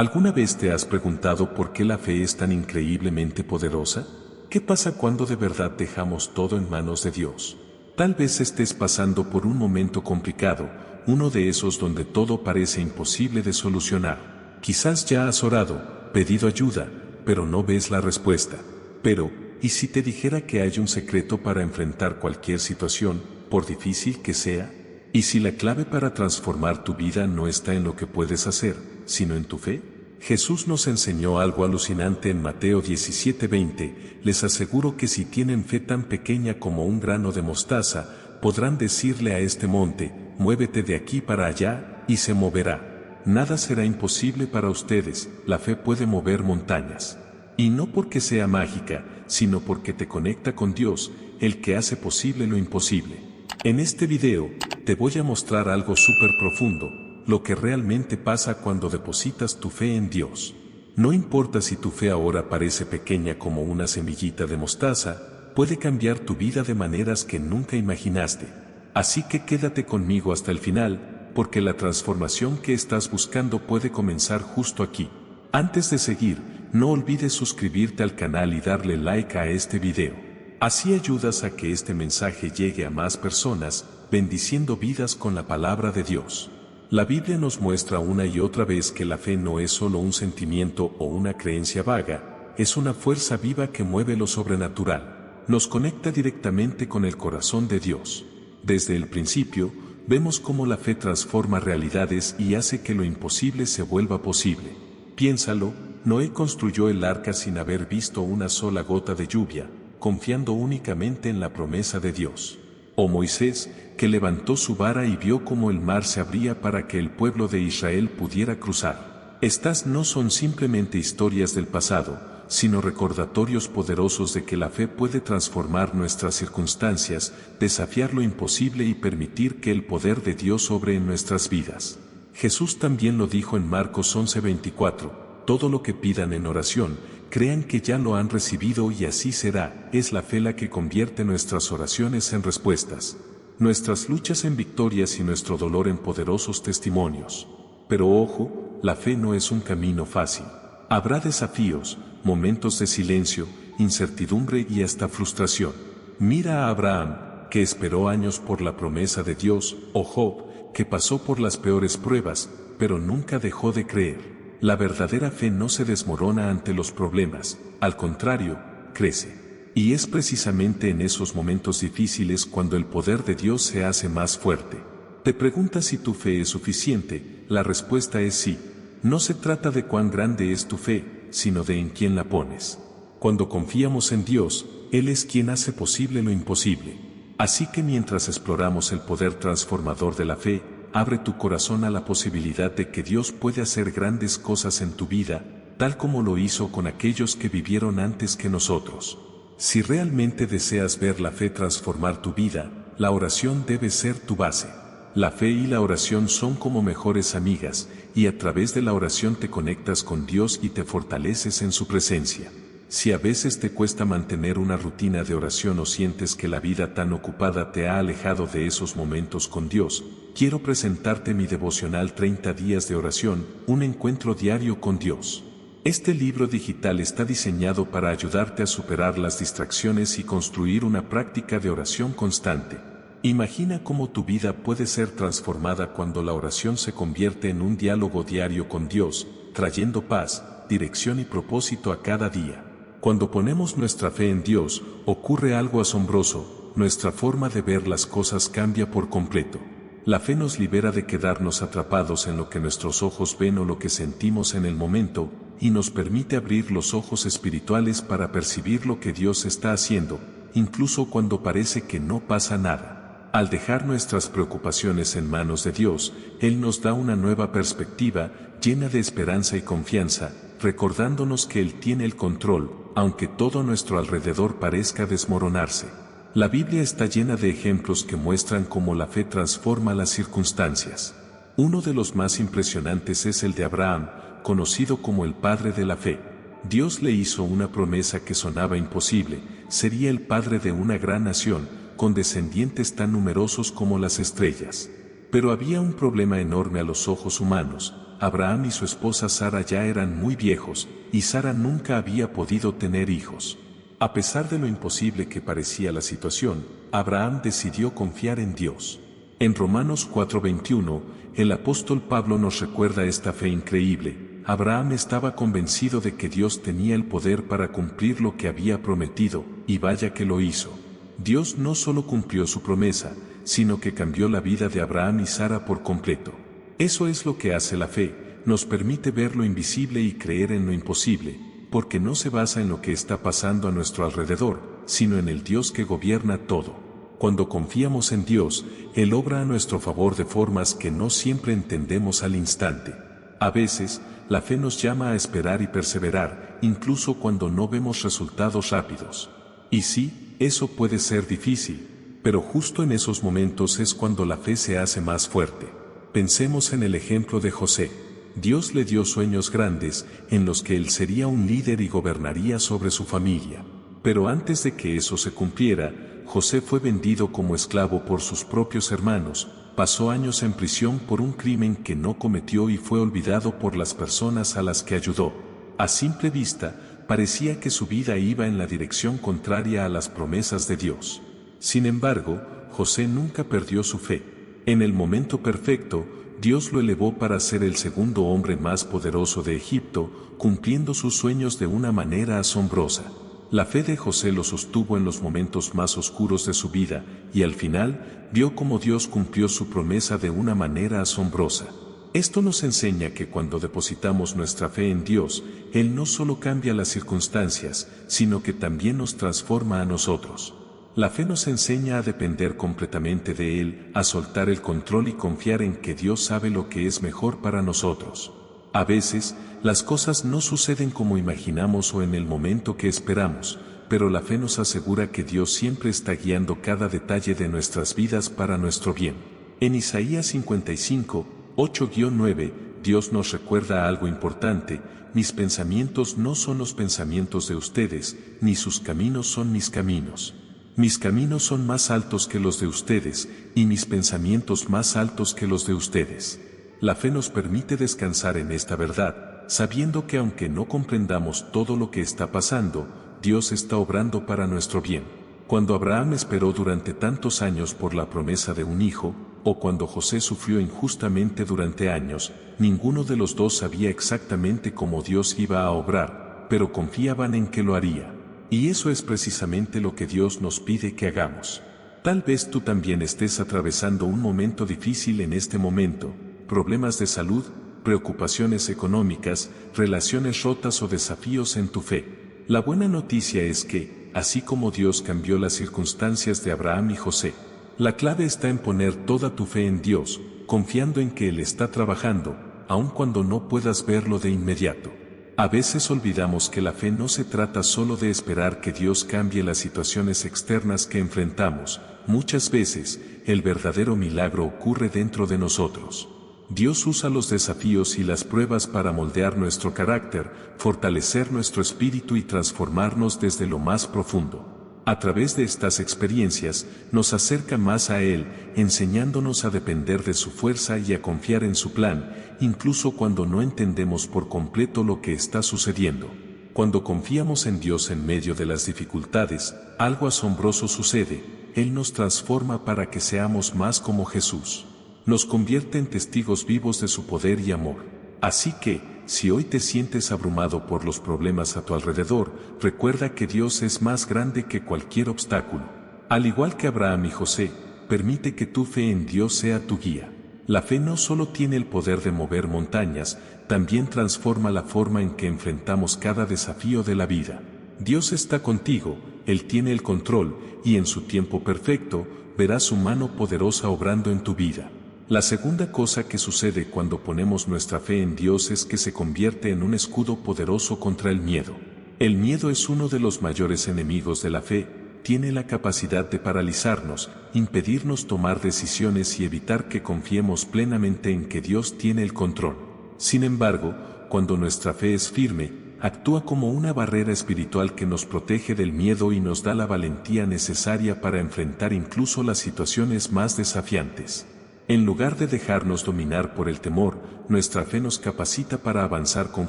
¿Alguna vez te has preguntado por qué la fe es tan increíblemente poderosa? ¿Qué pasa cuando de verdad dejamos todo en manos de Dios? Tal vez estés pasando por un momento complicado, uno de esos donde todo parece imposible de solucionar. Quizás ya has orado, pedido ayuda, pero no ves la respuesta. Pero, ¿y si te dijera que hay un secreto para enfrentar cualquier situación, por difícil que sea? ¿Y si la clave para transformar tu vida no está en lo que puedes hacer, sino en tu fe? Jesús nos enseñó algo alucinante en Mateo 17:20, les aseguro que si tienen fe tan pequeña como un grano de mostaza, podrán decirle a este monte, muévete de aquí para allá, y se moverá. Nada será imposible para ustedes, la fe puede mover montañas. Y no porque sea mágica, sino porque te conecta con Dios, el que hace posible lo imposible. En este video, te voy a mostrar algo súper profundo, lo que realmente pasa cuando depositas tu fe en Dios. No importa si tu fe ahora parece pequeña como una semillita de mostaza, puede cambiar tu vida de maneras que nunca imaginaste. Así que quédate conmigo hasta el final, porque la transformación que estás buscando puede comenzar justo aquí. Antes de seguir, no olvides suscribirte al canal y darle like a este video. Así ayudas a que este mensaje llegue a más personas, bendiciendo vidas con la palabra de Dios. La Biblia nos muestra una y otra vez que la fe no es solo un sentimiento o una creencia vaga, es una fuerza viva que mueve lo sobrenatural. Nos conecta directamente con el corazón de Dios. Desde el principio, vemos cómo la fe transforma realidades y hace que lo imposible se vuelva posible. Piénsalo, Noé construyó el arca sin haber visto una sola gota de lluvia, confiando únicamente en la promesa de Dios. O Moisés, que levantó su vara y vio cómo el mar se abría para que el pueblo de Israel pudiera cruzar. Estas no son simplemente historias del pasado, sino recordatorios poderosos de que la fe puede transformar nuestras circunstancias, desafiar lo imposible y permitir que el poder de Dios obre en nuestras vidas. Jesús también lo dijo en Marcos 11:24, todo lo que pidan en oración, crean que ya lo han recibido y así será. Es la fe la que convierte nuestras oraciones en respuestas, nuestras luchas en victorias y nuestro dolor en poderosos testimonios. Pero ojo, la fe no es un camino fácil. Habrá desafíos, momentos de silencio, incertidumbre y hasta frustración. Mira a Abraham, que esperó años por la promesa de Dios, o Job, que pasó por las peores pruebas, pero nunca dejó de creer. La verdadera fe no se desmorona ante los problemas, al contrario, crece. Y es precisamente en esos momentos difíciles cuando el poder de Dios se hace más fuerte. Te preguntas si tu fe es suficiente, la respuesta es sí. No se trata de cuán grande es tu fe, sino de en quién la pones. Cuando confiamos en Dios, Él es quien hace posible lo imposible. Así que mientras exploramos el poder transformador de la fe, abre tu corazón a la posibilidad de que Dios puede hacer grandes cosas en tu vida, tal como lo hizo con aquellos que vivieron antes que nosotros. Si realmente deseas ver la fe transformar tu vida, la oración debe ser tu base. La fe y la oración son como mejores amigas, y a través de la oración te conectas con Dios y te fortaleces en su presencia. Si a veces te cuesta mantener una rutina de oración o sientes que la vida tan ocupada te ha alejado de esos momentos con Dios, quiero presentarte mi devocional 30 días de oración, un encuentro diario con Dios. Este libro digital está diseñado para ayudarte a superar las distracciones y construir una práctica de oración constante. Imagina cómo tu vida puede ser transformada cuando la oración se convierte en un diálogo diario con Dios, trayendo paz, dirección y propósito a cada día. Cuando ponemos nuestra fe en Dios, ocurre algo asombroso, nuestra forma de ver las cosas cambia por completo. La fe nos libera de quedarnos atrapados en lo que nuestros ojos ven o lo que sentimos en el momento, y nos permite abrir los ojos espirituales para percibir lo que Dios está haciendo, incluso cuando parece que no pasa nada. Al dejar nuestras preocupaciones en manos de Dios, Él nos da una nueva perspectiva, llena de esperanza y confianza, recordándonos que Él tiene el control, aunque todo a nuestro alrededor parezca desmoronarse. La Biblia está llena de ejemplos que muestran cómo la fe transforma las circunstancias. Uno de los más impresionantes es el de Abraham, conocido como el padre de la fe. Dios le hizo una promesa que sonaba imposible, sería el padre de una gran nación, con descendientes tan numerosos como las estrellas. Pero había un problema enorme a los ojos humanos. Abraham y su esposa Sara ya eran muy viejos, y Sara nunca había podido tener hijos. A pesar de lo imposible que parecía la situación, Abraham decidió confiar en Dios. En Romanos 4:21, el apóstol Pablo nos recuerda esta fe increíble. Abraham estaba convencido de que Dios tenía el poder para cumplir lo que había prometido, y vaya que lo hizo. Dios no solo cumplió su promesa, sino que cambió la vida de Abraham y Sara por completo. Eso es lo que hace la fe, nos permite ver lo invisible y creer en lo imposible, porque no se basa en lo que está pasando a nuestro alrededor, sino en el Dios que gobierna todo. Cuando confiamos en Dios, Él obra a nuestro favor de formas que no siempre entendemos al instante. A veces, la fe nos llama a esperar y perseverar, incluso cuando no vemos resultados rápidos. Y sí, eso puede ser difícil, pero justo en esos momentos es cuando la fe se hace más fuerte. Pensemos en el ejemplo de José. Dios le dio sueños grandes, en los que él sería un líder y gobernaría sobre su familia. Pero antes de que eso se cumpliera, José fue vendido como esclavo por sus propios hermanos, pasó años en prisión por un crimen que no cometió y fue olvidado por las personas a las que ayudó. A simple vista, parecía que su vida iba en la dirección contraria a las promesas de Dios. Sin embargo, José nunca perdió su fe. En el momento perfecto, Dios lo elevó para ser el segundo hombre más poderoso de Egipto, cumpliendo sus sueños de una manera asombrosa. La fe de José lo sostuvo en los momentos más oscuros de su vida, y al final, vio cómo Dios cumplió su promesa de una manera asombrosa. Esto nos enseña que cuando depositamos nuestra fe en Dios, Él no solo cambia las circunstancias, sino que también nos transforma a nosotros. La fe nos enseña a depender completamente de Él, a soltar el control y confiar en que Dios sabe lo que es mejor para nosotros. A veces, las cosas no suceden como imaginamos o en el momento que esperamos, pero la fe nos asegura que Dios siempre está guiando cada detalle de nuestras vidas para nuestro bien. En Isaías 55, 8-9, Dios nos recuerda algo importante: mis pensamientos no son los pensamientos de ustedes, ni sus caminos son mis caminos. Mis caminos son más altos que los de ustedes, y mis pensamientos más altos que los de ustedes. La fe nos permite descansar en esta verdad, sabiendo que aunque no comprendamos todo lo que está pasando, Dios está obrando para nuestro bien. Cuando Abraham esperó durante tantos años por la promesa de un hijo, o cuando José sufrió injustamente durante años, ninguno de los dos sabía exactamente cómo Dios iba a obrar, pero confiaban en que lo haría. Y eso es precisamente lo que Dios nos pide que hagamos. Tal vez tú también estés atravesando un momento difícil en este momento, problemas de salud, preocupaciones económicas, relaciones rotas o desafíos en tu fe. La buena noticia es que, así como Dios cambió las circunstancias de Abraham y José, la clave está en poner toda tu fe en Dios, confiando en que Él está trabajando, aun cuando no puedas verlo de inmediato. A veces olvidamos que la fe no se trata solo de esperar que Dios cambie las situaciones externas que enfrentamos. Muchas veces, el verdadero milagro ocurre dentro de nosotros. Dios usa los desafíos y las pruebas para moldear nuestro carácter, fortalecer nuestro espíritu y transformarnos desde lo más profundo. A través de estas experiencias, nos acerca más a Él, enseñándonos a depender de su fuerza y a confiar en su plan, incluso cuando no entendemos por completo lo que está sucediendo. Cuando confiamos en Dios en medio de las dificultades, algo asombroso sucede: Él nos transforma para que seamos más como Jesús. Nos convierte en testigos vivos de su poder y amor. Así que, si hoy te sientes abrumado por los problemas a tu alrededor, recuerda que Dios es más grande que cualquier obstáculo. Al igual que Abraham y José, permite que tu fe en Dios sea tu guía. La fe no solo tiene el poder de mover montañas, también transforma la forma en que enfrentamos cada desafío de la vida. Dios está contigo, Él tiene el control, y en su tiempo perfecto, verás su mano poderosa obrando en tu vida. La segunda cosa que sucede cuando ponemos nuestra fe en Dios es que se convierte en un escudo poderoso contra el miedo. El miedo es uno de los mayores enemigos de la fe, tiene la capacidad de paralizarnos, impedirnos tomar decisiones y evitar que confiemos plenamente en que Dios tiene el control. Sin embargo, cuando nuestra fe es firme, actúa como una barrera espiritual que nos protege del miedo y nos da la valentía necesaria para enfrentar incluso las situaciones más desafiantes. En lugar de dejarnos dominar por el temor, nuestra fe nos capacita para avanzar con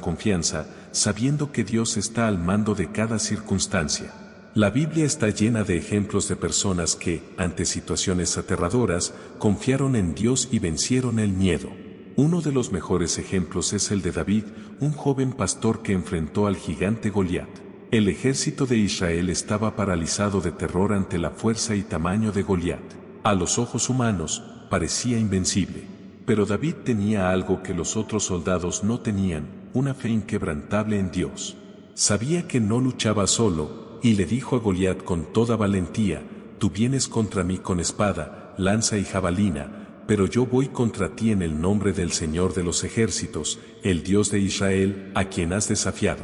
confianza, sabiendo que Dios está al mando de cada circunstancia. La Biblia está llena de ejemplos de personas que, ante situaciones aterradoras, confiaron en Dios y vencieron el miedo. Uno de los mejores ejemplos es el de David, un joven pastor que enfrentó al gigante Goliat. El ejército de Israel estaba paralizado de terror ante la fuerza y tamaño de Goliat. A los ojos humanos, parecía invencible. Pero David tenía algo que los otros soldados no tenían, una fe inquebrantable en Dios. Sabía que no luchaba solo, y le dijo a Goliat con toda valentía: tú vienes contra mí con espada, lanza y jabalina, pero yo voy contra ti en el nombre del Señor de los ejércitos, el Dios de Israel, a quien has desafiado.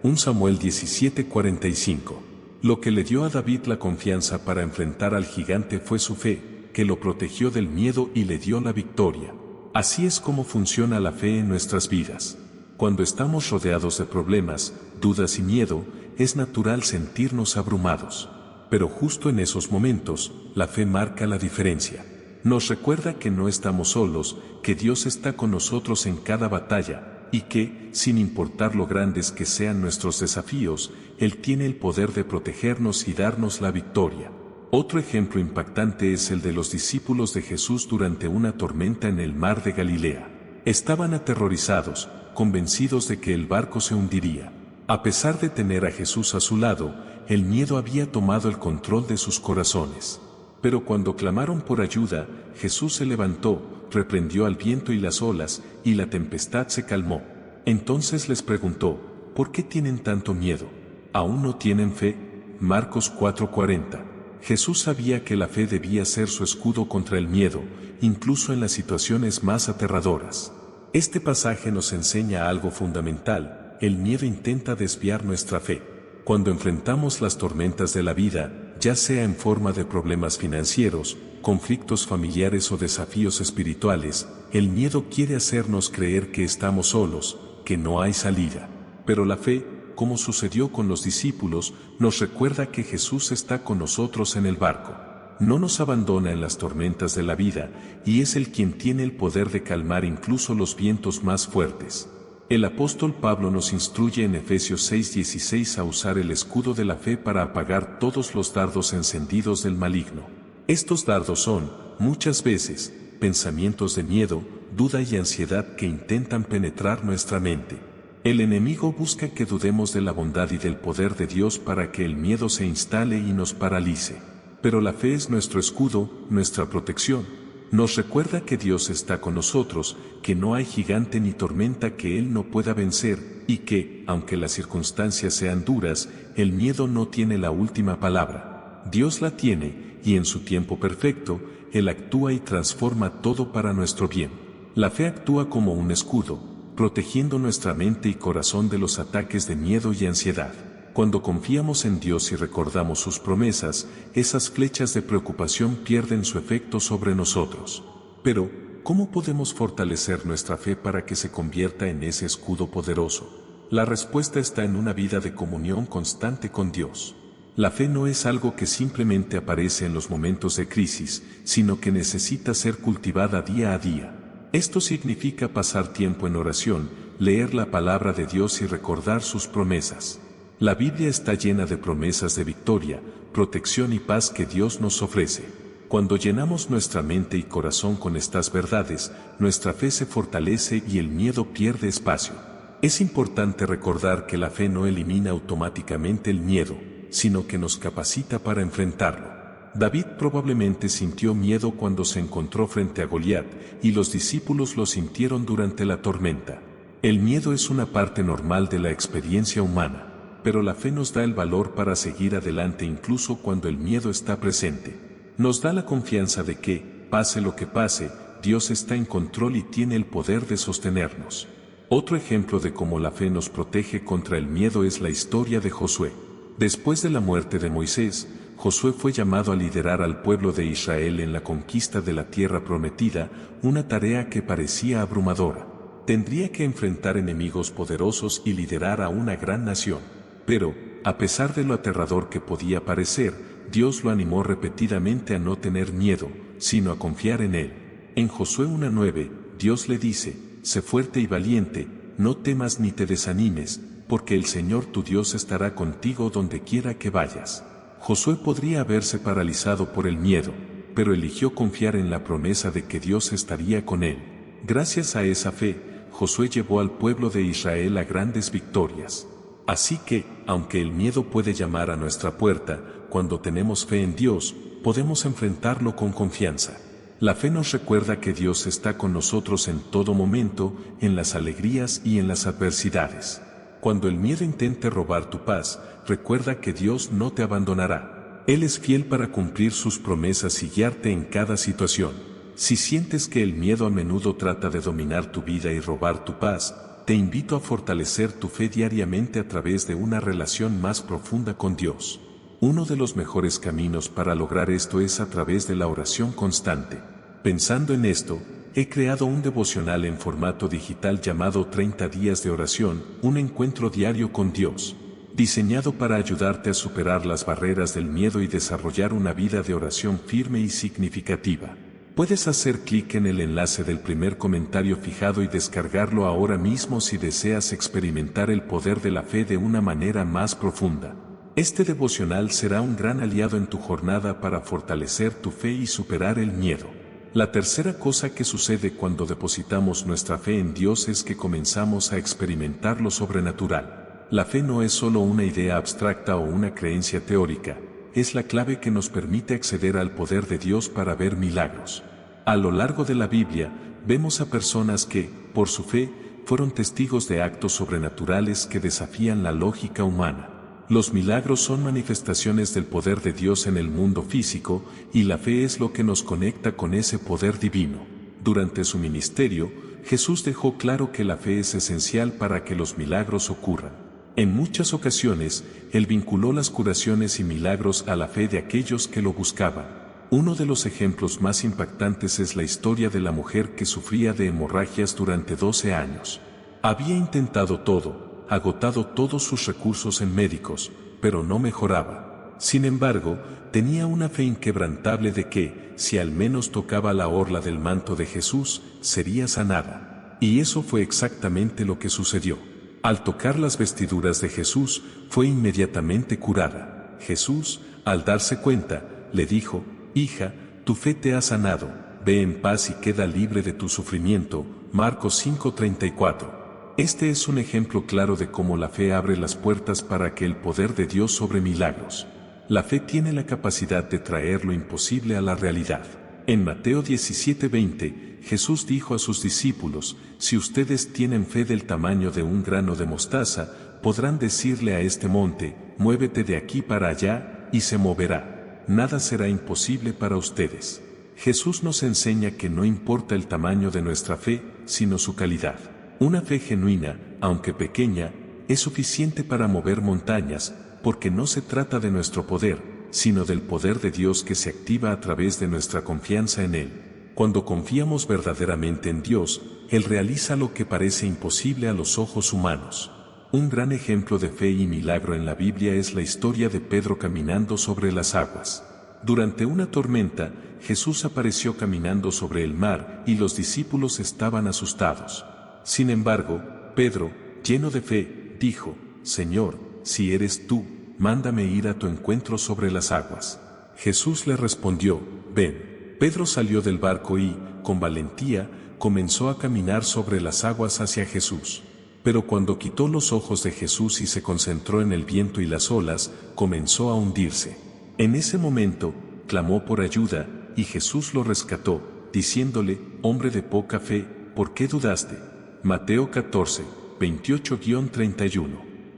1 Samuel 17:45. Lo que le dio a David la confianza para enfrentar al gigante fue su fe, que lo protegió del miedo y le dio la victoria. Así es como funciona la fe en nuestras vidas. Cuando estamos rodeados de problemas, dudas y miedo, es natural sentirnos abrumados. Pero justo en esos momentos, la fe marca la diferencia. Nos recuerda que no estamos solos, que Dios está con nosotros en cada batalla, y que, sin importar lo grandes que sean nuestros desafíos, Él tiene el poder de protegernos y darnos la victoria. Otro ejemplo impactante es el de los discípulos de Jesús durante una tormenta en el mar de Galilea. Estaban aterrorizados, convencidos de que el barco se hundiría. A pesar de tener a Jesús a su lado, el miedo había tomado el control de sus corazones. Pero cuando clamaron por ayuda, Jesús se levantó, reprendió al viento y las olas, y la tempestad se calmó. Entonces les preguntó: ¿por qué tienen tanto miedo? ¿Aún no tienen fe? Marcos 4:40. Jesús sabía que la fe debía ser su escudo contra el miedo, incluso en las situaciones más aterradoras. Este pasaje nos enseña algo fundamental: el miedo intenta desviar nuestra fe. Cuando enfrentamos las tormentas de la vida, ya sea en forma de problemas financieros, conflictos familiares o desafíos espirituales, el miedo quiere hacernos creer que estamos solos, que no hay salida. Pero la fe, como sucedió con los discípulos, nos recuerda que Jesús está con nosotros en el barco. No nos abandona en las tormentas de la vida, y es Él quien tiene el poder de calmar incluso los vientos más fuertes. El apóstol Pablo nos instruye en Efesios 6:16 a usar el escudo de la fe para apagar todos los dardos encendidos del maligno. Estos dardos son, muchas veces, pensamientos de miedo, duda y ansiedad que intentan penetrar nuestra mente. El enemigo busca que dudemos de la bondad y del poder de Dios para que el miedo se instale y nos paralice. Pero la fe es nuestro escudo, nuestra protección. Nos recuerda que Dios está con nosotros, que no hay gigante ni tormenta que Él no pueda vencer, y que, aunque las circunstancias sean duras, el miedo no tiene la última palabra. Dios la tiene, y en su tiempo perfecto, Él actúa y transforma todo para nuestro bien. La fe actúa como un escudo, protegiendo nuestra mente y corazón de los ataques de miedo y ansiedad. Cuando confiamos en Dios y recordamos sus promesas, esas flechas de preocupación pierden su efecto sobre nosotros. Pero, ¿cómo podemos fortalecer nuestra fe para que se convierta en ese escudo poderoso? La respuesta está en una vida de comunión constante con Dios. La fe no es algo que simplemente aparece en los momentos de crisis, sino que necesita ser cultivada día a día. Esto significa pasar tiempo en oración, leer la palabra de Dios y recordar sus promesas. La Biblia está llena de promesas de victoria, protección y paz que Dios nos ofrece. Cuando llenamos nuestra mente y corazón con estas verdades, nuestra fe se fortalece y el miedo pierde espacio. Es importante recordar que la fe no elimina automáticamente el miedo, sino que nos capacita para enfrentarlo. David probablemente sintió miedo cuando se encontró frente a Goliat, y los discípulos lo sintieron durante la tormenta. El miedo es una parte normal de la experiencia humana. Pero la fe nos da el valor para seguir adelante incluso cuando el miedo está presente. Nos da la confianza de que, pase lo que pase, Dios está en control y tiene el poder de sostenernos. Otro ejemplo de cómo la fe nos protege contra el miedo es la historia de Josué. Después de la muerte de Moisés, Josué fue llamado a liderar al pueblo de Israel en la conquista de la tierra prometida, una tarea que parecía abrumadora. Tendría que enfrentar enemigos poderosos y liderar a una gran nación. Pero, a pesar de lo aterrador que podía parecer, Dios lo animó repetidamente a no tener miedo, sino a confiar en Él. En Josué 1:9, Dios le dice, sé fuerte y valiente, no temas ni te desanimes, porque el Señor tu Dios estará contigo donde quiera que vayas. Josué podría haberse paralizado por el miedo, pero eligió confiar en la promesa de que Dios estaría con él. Gracias a esa fe, Josué llevó al pueblo de Israel a grandes victorias. Así que, aunque el miedo puede llamar a nuestra puerta, cuando tenemos fe en Dios, podemos enfrentarlo con confianza. La fe nos recuerda que Dios está con nosotros en todo momento, en las alegrías y en las adversidades. Cuando el miedo intente robar tu paz, recuerda que Dios no te abandonará. Él es fiel para cumplir sus promesas y guiarte en cada situación. Si sientes que el miedo a menudo trata de dominar tu vida y robar tu paz, te invito a fortalecer tu fe diariamente a través de una relación más profunda con Dios. Uno de los mejores caminos para lograr esto es a través de la oración constante. Pensando en esto, he creado un devocional en formato digital llamado 30 días de oración, un encuentro diario con Dios, diseñado para ayudarte a superar las barreras del miedo y desarrollar una vida de oración firme y significativa. Puedes hacer clic en el enlace del primer comentario fijado y descargarlo ahora mismo si deseas experimentar el poder de la fe de una manera más profunda. Este devocional será un gran aliado en tu jornada para fortalecer tu fe y superar el miedo. La tercera cosa que sucede cuando depositamos nuestra fe en Dios es que comenzamos a experimentar lo sobrenatural. La fe no es solo una idea abstracta o una creencia teórica, es la clave que nos permite acceder al poder de Dios para ver milagros. A lo largo de la Biblia, vemos a personas que, por su fe, fueron testigos de actos sobrenaturales que desafían la lógica humana. Los milagros son manifestaciones del poder de Dios en el mundo físico, y la fe es lo que nos conecta con ese poder divino. Durante su ministerio, Jesús dejó claro que la fe es esencial para que los milagros ocurran. En muchas ocasiones, Él vinculó las curaciones y milagros a la fe de aquellos que lo buscaban. Uno de los ejemplos más impactantes es la historia de la mujer que sufría de hemorragias durante 12 años. Había intentado todo, agotado todos sus recursos en médicos, pero no mejoraba. Sin embargo, tenía una fe inquebrantable de que, si al menos tocaba la orla del manto de Jesús, sería sanada. Y eso fue exactamente lo que sucedió. Al tocar las vestiduras de Jesús, fue inmediatamente curada. Jesús, al darse cuenta, le dijo, «Hija, tu fe te ha sanado, ve en paz y queda libre de tu sufrimiento». Marcos 5:34. Este es un ejemplo claro de cómo la fe abre las puertas para que el poder de Dios sobre milagros. La fe tiene la capacidad de traer lo imposible a la realidad. En Mateo 17:20, Jesús dijo a sus discípulos, si ustedes tienen fe del tamaño de un grano de mostaza, podrán decirle a este monte, muévete de aquí para allá, y se moverá. Nada será imposible para ustedes. Jesús nos enseña que no importa el tamaño de nuestra fe, sino su calidad. Una fe genuina, aunque pequeña, es suficiente para mover montañas, porque no se trata de nuestro poder, sino del poder de Dios que se activa a través de nuestra confianza en Él. Cuando confiamos verdaderamente en Dios, Él realiza lo que parece imposible a los ojos humanos. Un gran ejemplo de fe y milagro en la Biblia es la historia de Pedro caminando sobre las aguas. Durante una tormenta, Jesús apareció caminando sobre el mar y los discípulos estaban asustados. Sin embargo, Pedro, lleno de fe, dijo, Señor, si eres tú, mándame ir a tu encuentro sobre las aguas. Jesús le respondió, ven. Pedro salió del barco y, con valentía, comenzó a caminar sobre las aguas hacia Jesús. Pero cuando quitó los ojos de Jesús y se concentró en el viento y las olas, comenzó a hundirse. En ese momento, clamó por ayuda, y Jesús lo rescató, diciéndole, hombre de poca fe, ¿por qué dudaste? Mateo 14, 28-31.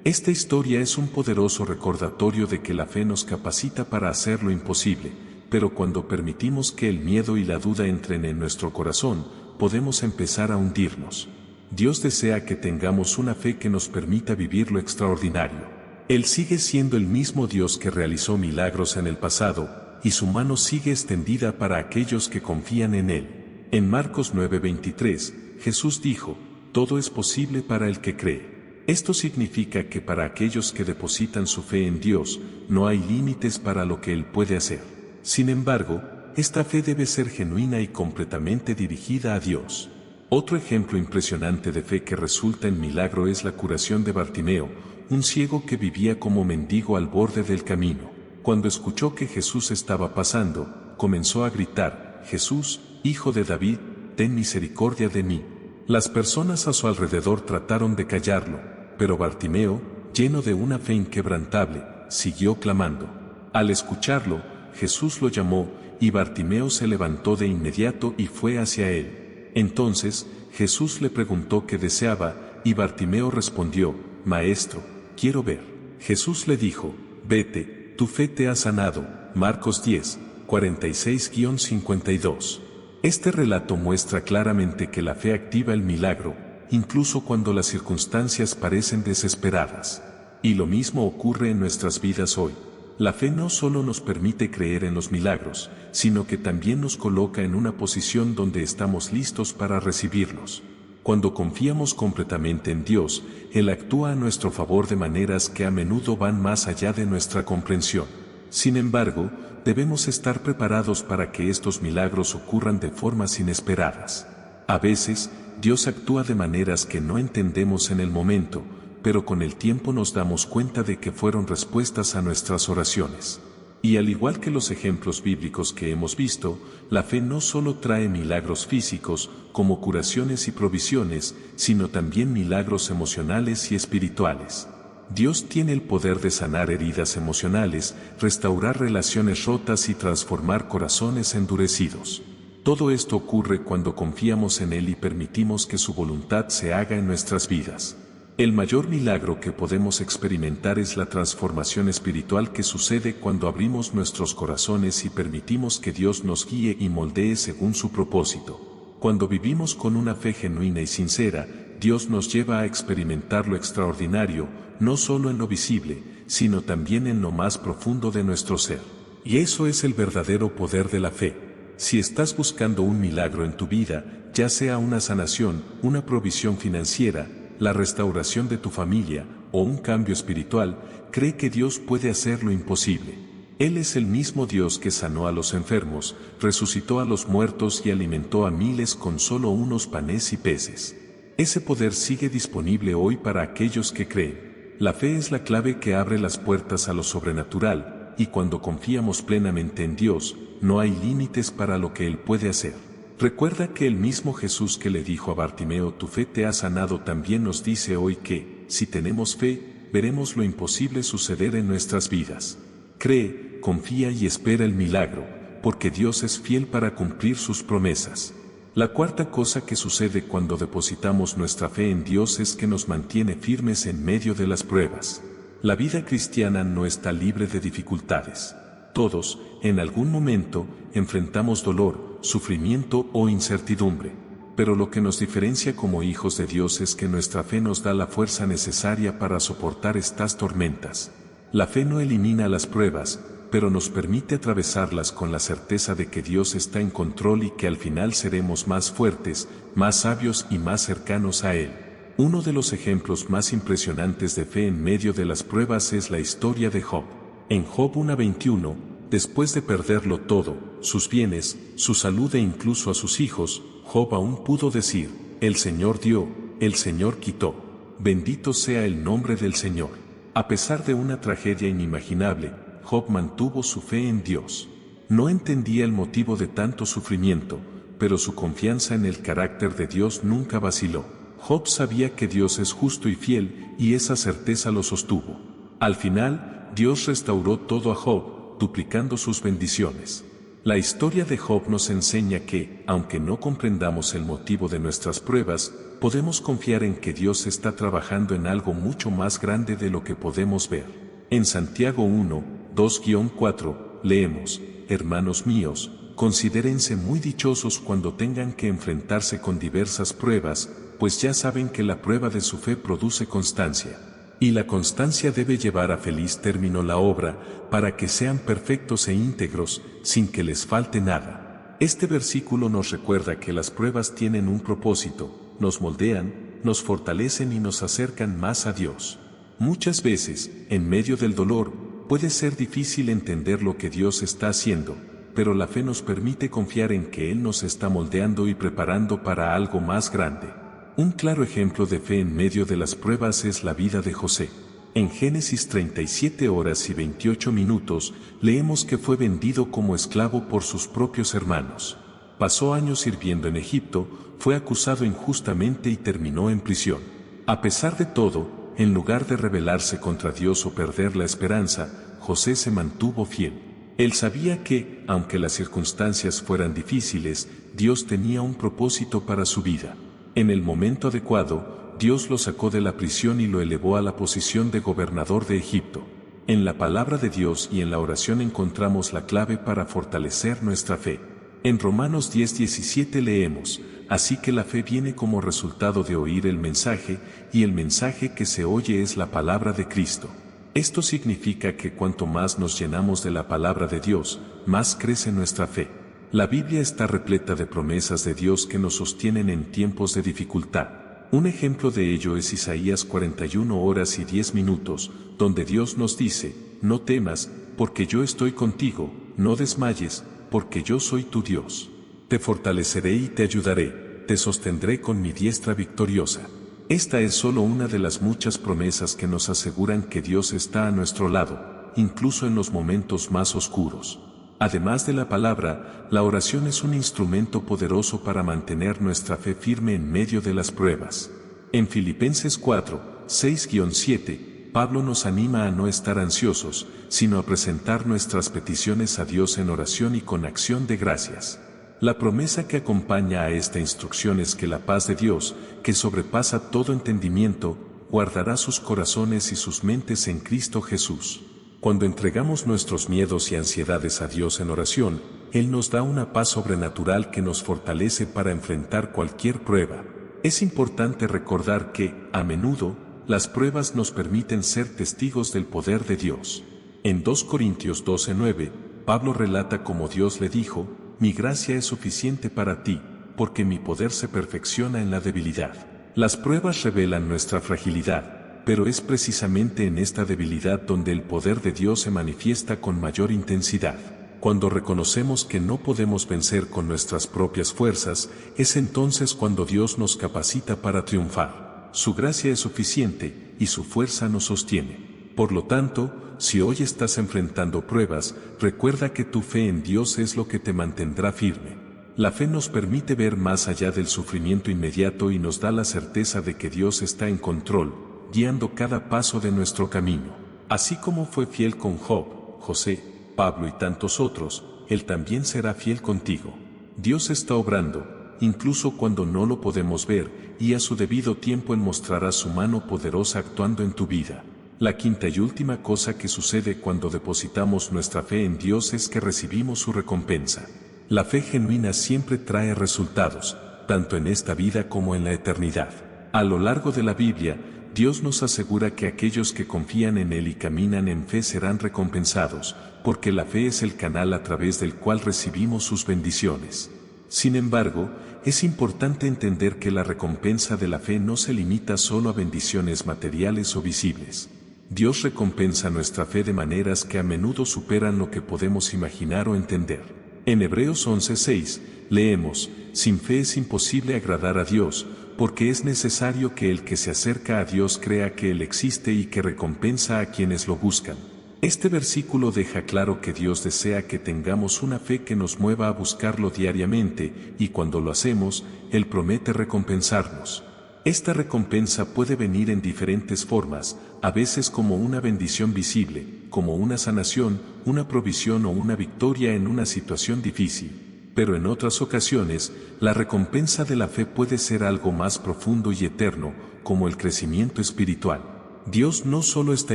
Esta historia es un poderoso recordatorio de que la fe nos capacita para hacer lo imposible, pero cuando permitimos que el miedo y la duda entren en nuestro corazón, podemos empezar a hundirnos. Dios desea que tengamos una fe que nos permita vivir lo extraordinario. Él sigue siendo el mismo Dios que realizó milagros en el pasado, y su mano sigue extendida para aquellos que confían en Él. En Marcos 9:23, Jesús dijo, todo es posible para el que cree. Esto significa que para aquellos que depositan su fe en Dios, no hay límites para lo que Él puede hacer. Sin embargo, esta fe debe ser genuina y completamente dirigida a Dios. Otro ejemplo impresionante de fe que resulta en milagro es la curación de Bartimeo, un ciego que vivía como mendigo al borde del camino. Cuando escuchó que Jesús estaba pasando, comenzó a gritar: Jesús, Hijo de David, ten misericordia de mí. Las personas a su alrededor trataron de callarlo, pero Bartimeo, lleno de una fe inquebrantable, siguió clamando. Al escucharlo, Jesús lo llamó, y Bartimeo se levantó de inmediato y fue hacia él. Entonces, Jesús le preguntó qué deseaba, y Bartimeo respondió: Maestro, quiero ver. Jesús le dijo: Vete, tu fe te ha sanado. Marcos 10, 46-52. Este relato muestra claramente que la fe activa el milagro, incluso cuando las circunstancias parecen desesperadas. Y lo mismo ocurre en nuestras vidas hoy. La fe no solo nos permite creer en los milagros, sino que también nos coloca en una posición donde estamos listos para recibirlos. Cuando confiamos completamente en Dios, Él actúa a nuestro favor de maneras que a menudo van más allá de nuestra comprensión. Sin embargo, debemos estar preparados para que estos milagros ocurran de formas inesperadas. A veces, Dios actúa de maneras que no entendemos en el momento, pero con el tiempo nos damos cuenta de que fueron respuestas a nuestras oraciones. Y al igual que los ejemplos bíblicos que hemos visto, la fe no solo trae milagros físicos, como curaciones y provisiones, sino también milagros emocionales y espirituales. Dios tiene el poder de sanar heridas emocionales, restaurar relaciones rotas y transformar corazones endurecidos. Todo esto ocurre cuando confiamos en Él y permitimos que su voluntad se haga en nuestras vidas. El mayor milagro que podemos experimentar es la transformación espiritual que sucede cuando abrimos nuestros corazones y permitimos que Dios nos guíe y moldee según su propósito. Cuando vivimos con una fe genuina y sincera, Dios nos lleva a experimentar lo extraordinario, no solo en lo visible, sino también en lo más profundo de nuestro ser. Y eso es el verdadero poder de la fe. Si estás buscando un milagro en tu vida, ya sea una sanación, una provisión financiera, la restauración de tu familia o un cambio espiritual, cree que Dios puede hacer lo imposible. Él es el mismo Dios que sanó a los enfermos, resucitó a los muertos y alimentó a miles con solo unos panes y peces. Ese poder sigue disponible hoy para aquellos que creen. La fe es la clave que abre las puertas a lo sobrenatural, y cuando confiamos plenamente en Dios, no hay límites para lo que Él puede hacer. Recuerda que el mismo Jesús que le dijo a Bartimeo: tu fe te ha sanado, también nos dice hoy que, si tenemos fe, veremos lo imposible suceder en nuestras vidas. Cree, confía y espera el milagro, porque Dios es fiel para cumplir sus promesas. La cuarta cosa que sucede cuando depositamos nuestra fe en Dios es que nos mantiene firmes en medio de las pruebas. La vida cristiana no está libre de dificultades. Todos, en algún momento, enfrentamos dolor, sufrimiento o incertidumbre. Pero lo que nos diferencia como hijos de Dios es que nuestra fe nos da la fuerza necesaria para soportar estas tormentas. La fe no elimina las pruebas, pero nos permite atravesarlas con la certeza de que Dios está en control y que al final seremos más fuertes, más sabios y más cercanos a Él. Uno de los ejemplos más impresionantes de fe en medio de las pruebas es la historia de Job. En Job 1:21, después de perderlo todo, sus bienes, su salud e incluso a sus hijos, Job aún pudo decir: el Señor dio, el Señor quitó. Bendito sea el nombre del Señor. A pesar de una tragedia inimaginable, Job mantuvo su fe en Dios. No entendía el motivo de tanto sufrimiento, pero su confianza en el carácter de Dios nunca vaciló. Job sabía que Dios es justo y fiel, y esa certeza lo sostuvo. Al final, Dios restauró todo a Job, duplicando sus bendiciones. La historia de Job nos enseña que, aunque no comprendamos el motivo de nuestras pruebas, podemos confiar en que Dios está trabajando en algo mucho más grande de lo que podemos ver. En Santiago 1:2-4, leemos: hermanos míos, considérense muy dichosos cuando tengan que enfrentarse con diversas pruebas, pues ya saben que la prueba de su fe produce constancia. Y la constancia debe llevar a feliz término la obra, para que sean perfectos e íntegros, sin que les falte nada. Este versículo nos recuerda que las pruebas tienen un propósito: nos moldean, nos fortalecen y nos acercan más a Dios. Muchas veces, en medio del dolor, puede ser difícil entender lo que Dios está haciendo, pero la fe nos permite confiar en que Él nos está moldeando y preparando para algo más grande. Un claro ejemplo de fe en medio de las pruebas es la vida de José. En Génesis 37 horas y 28 minutos, leemos que fue vendido como esclavo por sus propios hermanos. Pasó años sirviendo en Egipto, fue acusado injustamente y terminó en prisión. A pesar de todo, en lugar de rebelarse contra Dios o perder la esperanza, José se mantuvo fiel. Él sabía que, aunque las circunstancias fueran difíciles, Dios tenía un propósito para su vida. En el momento adecuado, Dios lo sacó de la prisión y lo elevó a la posición de gobernador de Egipto. En la palabra de Dios y en la oración encontramos la clave para fortalecer nuestra fe. En Romanos 10:17 leemos: así que la fe viene como resultado de oír el mensaje, y el mensaje que se oye es la palabra de Cristo. Esto significa que cuanto más nos llenamos de la palabra de Dios, más crece nuestra fe. La Biblia está repleta de promesas de Dios que nos sostienen en tiempos de dificultad. Un ejemplo de ello es Isaías 41 horas y 10 minutos, donde Dios nos dice: no temas, porque yo estoy contigo, no desmayes, porque yo soy tu Dios. Te fortaleceré y te ayudaré, te sostendré con mi diestra victoriosa. Esta es solo una de las muchas promesas que nos aseguran que Dios está a nuestro lado, incluso en los momentos más oscuros. Además de la palabra, la oración es un instrumento poderoso para mantener nuestra fe firme en medio de las pruebas. En Filipenses 4, 6-7, Pablo nos anima a no estar ansiosos, sino a presentar nuestras peticiones a Dios en oración y con acción de gracias. La promesa que acompaña a esta instrucción es que la paz de Dios, que sobrepasa todo entendimiento, guardará sus corazones y sus mentes en Cristo Jesús. Cuando entregamos nuestros miedos y ansiedades a Dios en oración, Él nos da una paz sobrenatural que nos fortalece para enfrentar cualquier prueba. Es importante recordar que, a menudo, las pruebas nos permiten ser testigos del poder de Dios. En 2 Corintios 12:9, Pablo relata cómo Dios le dijo: mi gracia es suficiente para ti, porque mi poder se perfecciona en la debilidad. Las pruebas revelan nuestra fragilidad, pero es precisamente en esta debilidad donde el poder de Dios se manifiesta con mayor intensidad. Cuando reconocemos que no podemos vencer con nuestras propias fuerzas, es entonces cuando Dios nos capacita para triunfar. Su gracia es suficiente, y su fuerza nos sostiene. Por lo tanto, si hoy estás enfrentando pruebas, recuerda que tu fe en Dios es lo que te mantendrá firme. La fe nos permite ver más allá del sufrimiento inmediato y nos da la certeza de que Dios está en control, guiando cada paso de nuestro camino. Así como fue fiel con Job, José, Pablo y tantos otros, Él también será fiel contigo. Dios está obrando, incluso cuando no lo podemos ver, y a su debido tiempo Él mostrará su mano poderosa actuando en tu vida. La quinta y última cosa que sucede cuando depositamos nuestra fe en Dios es que recibimos su recompensa. La fe genuina siempre trae resultados, tanto en esta vida como en la eternidad. A lo largo de la Biblia, Dios nos asegura que aquellos que confían en Él y caminan en fe serán recompensados, porque la fe es el canal a través del cual recibimos sus bendiciones. Sin embargo, es importante entender que la recompensa de la fe no se limita solo a bendiciones materiales o visibles. Dios recompensa nuestra fe de maneras que a menudo superan lo que podemos imaginar o entender. En Hebreos 11:6, leemos: sin fe es imposible agradar a Dios, porque es necesario que el que se acerca a Dios crea que Él existe y que recompensa a quienes lo buscan. Este versículo deja claro que Dios desea que tengamos una fe que nos mueva a buscarlo diariamente, y cuando lo hacemos, Él promete recompensarnos. Esta recompensa puede venir en diferentes formas, a veces como una bendición visible, como una sanación, una provisión o una victoria en una situación difícil. Pero en otras ocasiones, la recompensa de la fe puede ser algo más profundo y eterno, como el crecimiento espiritual. Dios no solo está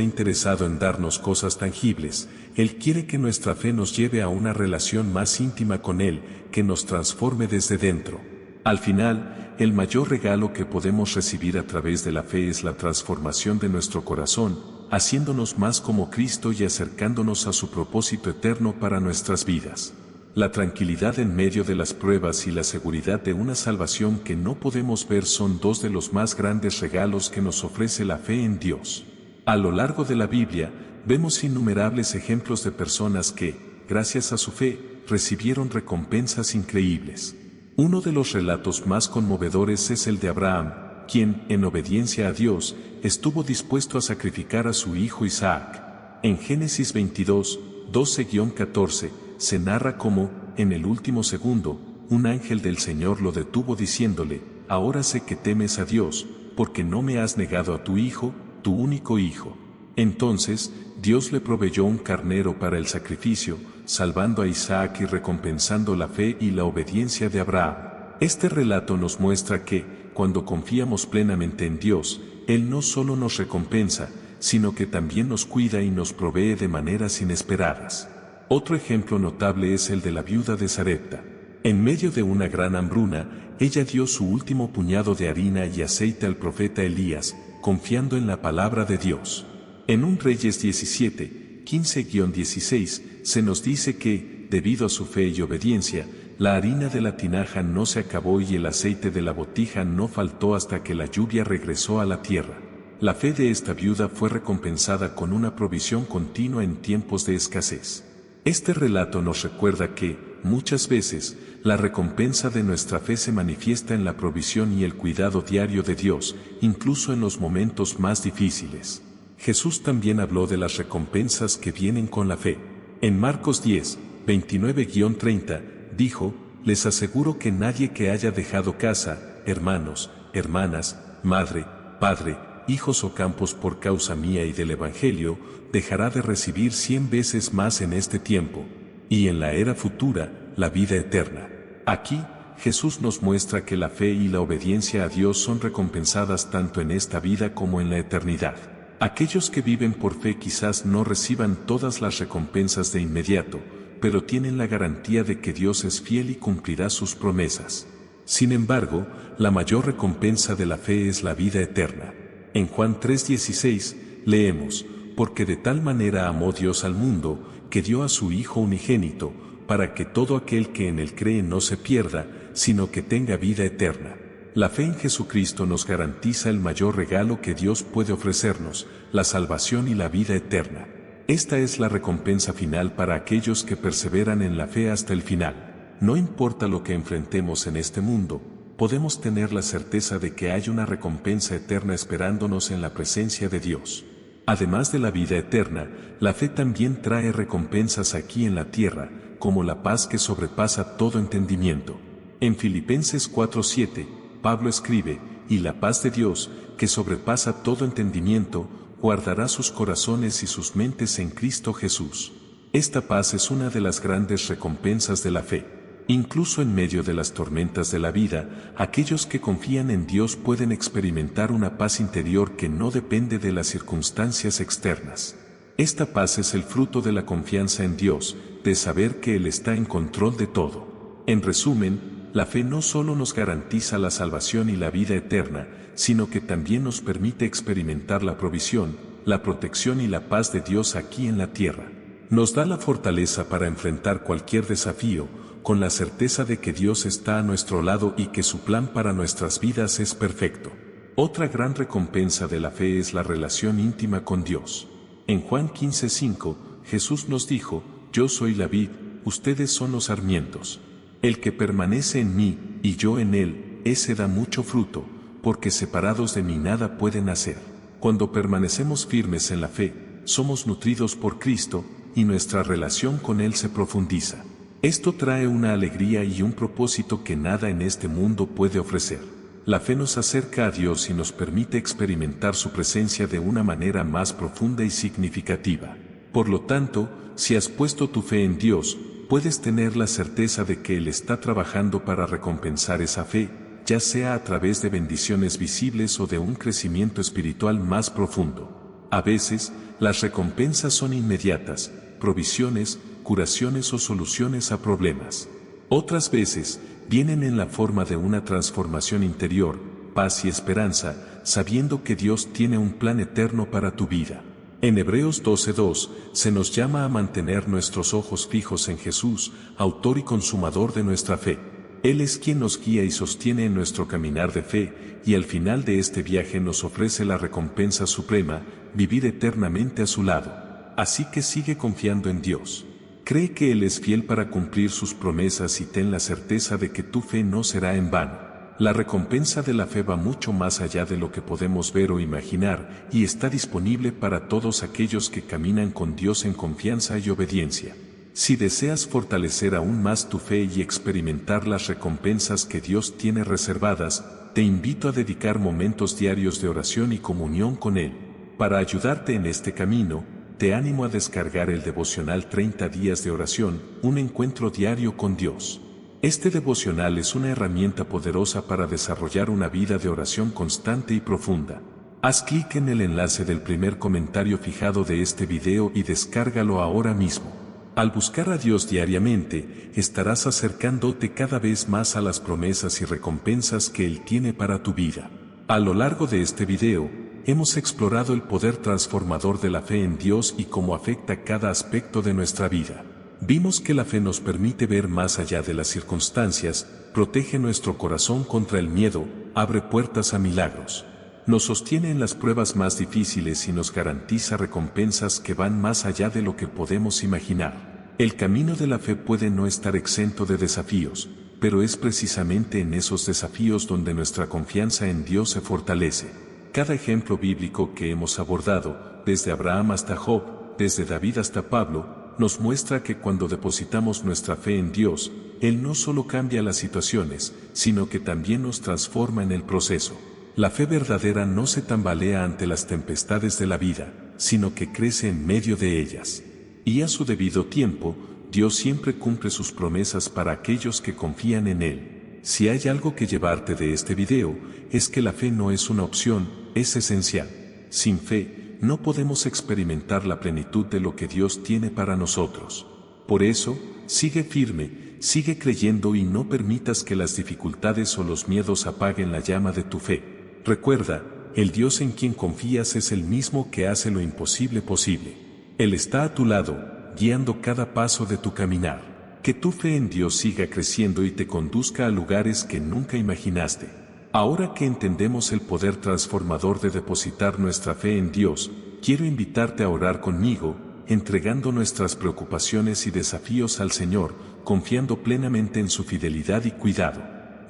interesado en darnos cosas tangibles, Él quiere que nuestra fe nos lleve a una relación más íntima con Él, que nos transforme desde dentro. Al final, el mayor regalo que podemos recibir a través de la fe es la transformación de nuestro corazón, haciéndonos más como Cristo y acercándonos a su propósito eterno para nuestras vidas. La tranquilidad en medio de las pruebas y la seguridad de una salvación que no podemos ver son dos de los más grandes regalos que nos ofrece la fe en Dios. A lo largo de la Biblia, vemos innumerables ejemplos de personas que, gracias a su fe, recibieron recompensas increíbles. Uno de los relatos más conmovedores es el de Abraham, quien, en obediencia a Dios, estuvo dispuesto a sacrificar a su hijo Isaac. En Génesis 22, 12-14, se narra cómo, en el último segundo, un ángel del Señor lo detuvo diciéndole: «Ahora sé que temes a Dios, porque no me has negado a tu hijo, tu único hijo». Entonces, Dios le proveyó un carnero para el sacrificio, salvando a Isaac y recompensando la fe y la obediencia de Abraham. Este relato nos muestra que, cuando confiamos plenamente en Dios, Él no solo nos recompensa, sino que también nos cuida y nos provee de maneras inesperadas. Otro ejemplo notable es el de la viuda de Sarepta. En medio de una gran hambruna, ella dio su último puñado de harina y aceite al profeta Elías, confiando en la palabra de Dios. En 1 Reyes 17, 15-16, se nos dice que, debido a su fe y obediencia, la harina de la tinaja no se acabó y el aceite de la botija no faltó hasta que la lluvia regresó a la tierra. La fe de esta viuda fue recompensada con una provisión continua en tiempos de escasez. Este relato nos recuerda que, muchas veces, la recompensa de nuestra fe se manifiesta en la provisión y el cuidado diario de Dios, incluso en los momentos más difíciles. Jesús también habló de las recompensas que vienen con la fe. En Marcos 10, 29-30, dijo: «Les aseguro que nadie que haya dejado casa, hermanos, hermanas, madre, padre, hijos o campos por causa mía y del Evangelio, dejará de recibir 100 veces más en este tiempo, y en la era futura, la vida eterna». Aquí, Jesús nos muestra que la fe y la obediencia a Dios son recompensadas tanto en esta vida como en la eternidad. Aquellos que viven por fe quizás no reciban todas las recompensas de inmediato, pero tienen la garantía de que Dios es fiel y cumplirá sus promesas. Sin embargo, la mayor recompensa de la fe es la vida eterna. En Juan 3:16, leemos: «Porque de tal manera amó Dios al mundo, que dio a su Hijo unigénito, para que todo aquel que en él cree no se pierda, sino que tenga vida eterna». La fe en Jesucristo nos garantiza el mayor regalo que Dios puede ofrecernos, la salvación y la vida eterna. Esta es la recompensa final para aquellos que perseveran en la fe hasta el final. No importa lo que enfrentemos en este mundo, podemos tener la certeza de que hay una recompensa eterna esperándonos en la presencia de Dios. Además de la vida eterna, la fe también trae recompensas aquí en la tierra, como la paz que sobrepasa todo entendimiento. En Filipenses 4:7, Pablo escribe: «Y la paz de Dios, que sobrepasa todo entendimiento, guardará sus corazones y sus mentes en Cristo Jesús». Esta paz es una de las grandes recompensas de la fe. Incluso en medio de las tormentas de la vida, aquellos que confían en Dios pueden experimentar una paz interior que no depende de las circunstancias externas. Esta paz es el fruto de la confianza en Dios, de saber que Él está en control de todo. En resumen, la fe no solo nos garantiza la salvación y la vida eterna, sino que también nos permite experimentar la provisión, la protección y la paz de Dios aquí en la tierra. Nos da la fortaleza para enfrentar cualquier desafío, con la certeza de que Dios está a nuestro lado y que su plan para nuestras vidas es perfecto. Otra gran recompensa de la fe es la relación íntima con Dios. En Juan 15:5, Jesús nos dijo: «Yo soy la vid, ustedes son los sarmientos. El que permanece en mí, y yo en él, ese da mucho fruto, porque separados de mí nada pueden hacer». Cuando permanecemos firmes en la fe, somos nutridos por Cristo, y nuestra relación con Él se profundiza. Esto trae una alegría y un propósito que nada en este mundo puede ofrecer. La fe nos acerca a Dios y nos permite experimentar su presencia de una manera más profunda y significativa. Por lo tanto, si has puesto tu fe en Dios, puedes tener la certeza de que Él está trabajando para recompensar esa fe, ya sea a través de bendiciones visibles o de un crecimiento espiritual más profundo. A veces, las recompensas son inmediatas, provisiones, curaciones o soluciones a problemas. Otras veces, vienen en la forma de una transformación interior, paz y esperanza, sabiendo que Dios tiene un plan eterno para tu vida. En Hebreos 12:2, se nos llama a mantener nuestros ojos fijos en Jesús, autor y consumador de nuestra fe. Él es quien nos guía y sostiene en nuestro caminar de fe, y al final de este viaje nos ofrece la recompensa suprema, vivir eternamente a su lado. Así que sigue confiando en Dios. Cree que Él es fiel para cumplir sus promesas y ten la certeza de que tu fe no será en vano. La recompensa de la fe va mucho más allá de lo que podemos ver o imaginar y está disponible para todos aquellos que caminan con Dios en confianza y obediencia. Si deseas fortalecer aún más tu fe y experimentar las recompensas que Dios tiene reservadas, te invito a dedicar momentos diarios de oración y comunión con Él. Para ayudarte en este camino, te animo a descargar el devocional 30 días de oración, un encuentro diario con Dios. Este devocional es una herramienta poderosa para desarrollar una vida de oración constante y profunda. Haz clic en el enlace del primer comentario fijado de este video y descárgalo ahora mismo. Al buscar a Dios diariamente, estarás acercándote cada vez más a las promesas y recompensas que Él tiene para tu vida. A lo largo de este video, hemos explorado el poder transformador de la fe en Dios y cómo afecta cada aspecto de nuestra vida. Vimos que la fe nos permite ver más allá de las circunstancias, protege nuestro corazón contra el miedo, abre puertas a milagros. Nos sostiene en las pruebas más difíciles y nos garantiza recompensas que van más allá de lo que podemos imaginar. El camino de la fe puede no estar exento de desafíos, pero es precisamente en esos desafíos donde nuestra confianza en Dios se fortalece. Cada ejemplo bíblico que hemos abordado, desde Abraham hasta Job, desde David hasta Pablo, nos muestra que cuando depositamos nuestra fe en Dios, Él no solo cambia las situaciones, sino que también nos transforma en el proceso. La fe verdadera no se tambalea ante las tempestades de la vida, sino que crece en medio de ellas. Y a su debido tiempo, Dios siempre cumple sus promesas para aquellos que confían en Él. Si hay algo que llevarte de este video, es que la fe no es una opción, es esencial. Sin fe, no podemos experimentar la plenitud de lo que Dios tiene para nosotros. Por eso, sigue firme, sigue creyendo y no permitas que las dificultades o los miedos apaguen la llama de tu fe. Recuerda, el Dios en quien confías es el mismo que hace lo imposible posible. Él está a tu lado, guiando cada paso de tu caminar. Que tu fe en Dios siga creciendo y te conduzca a lugares que nunca imaginaste. Ahora que entendemos el poder transformador de depositar nuestra fe en Dios, quiero invitarte a orar conmigo, entregando nuestras preocupaciones y desafíos al Señor, confiando plenamente en su fidelidad y cuidado.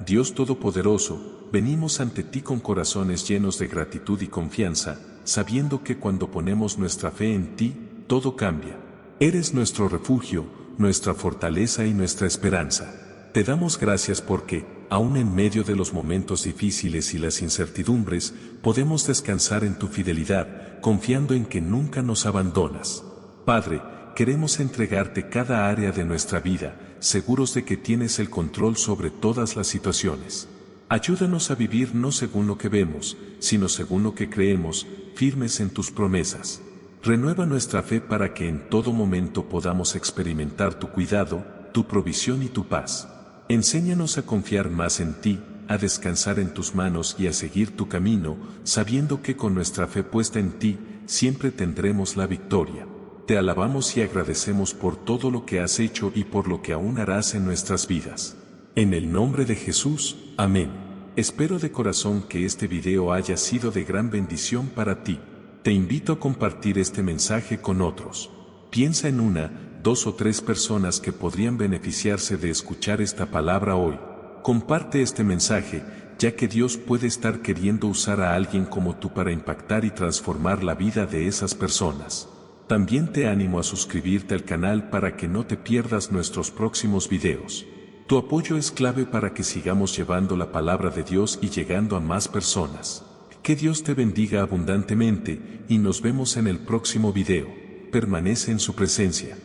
Dios Todopoderoso, venimos ante ti con corazones llenos de gratitud y confianza, sabiendo que cuando ponemos nuestra fe en ti, todo cambia. Eres nuestro refugio, nuestra fortaleza y nuestra esperanza. Te damos gracias porque, aún en medio de los momentos difíciles y las incertidumbres, podemos descansar en tu fidelidad, confiando en que nunca nos abandonas. Padre, queremos entregarte cada área de nuestra vida, seguros de que tienes el control sobre todas las situaciones. Ayúdanos a vivir no según lo que vemos, sino según lo que creemos, firmes en tus promesas. Renueva nuestra fe para que en todo momento podamos experimentar tu cuidado, tu provisión y tu paz. Enséñanos a confiar más en ti, a descansar en tus manos y a seguir tu camino, sabiendo que con nuestra fe puesta en ti, siempre tendremos la victoria. Te alabamos y agradecemos por todo lo que has hecho y por lo que aún harás en nuestras vidas. En el nombre de Jesús, amén. Espero de corazón que este video haya sido de gran bendición para ti. Te invito a compartir este mensaje con otros. Piensa en una, 2 o 3 personas que podrían beneficiarse de escuchar esta palabra hoy. Comparte este mensaje, ya que Dios puede estar queriendo usar a alguien como tú para impactar y transformar la vida de esas personas. También te animo a suscribirte al canal para que no te pierdas nuestros próximos videos. Tu apoyo es clave para que sigamos llevando la palabra de Dios y llegando a más personas. Que Dios te bendiga abundantemente y nos vemos en el próximo video. Permanece en su presencia.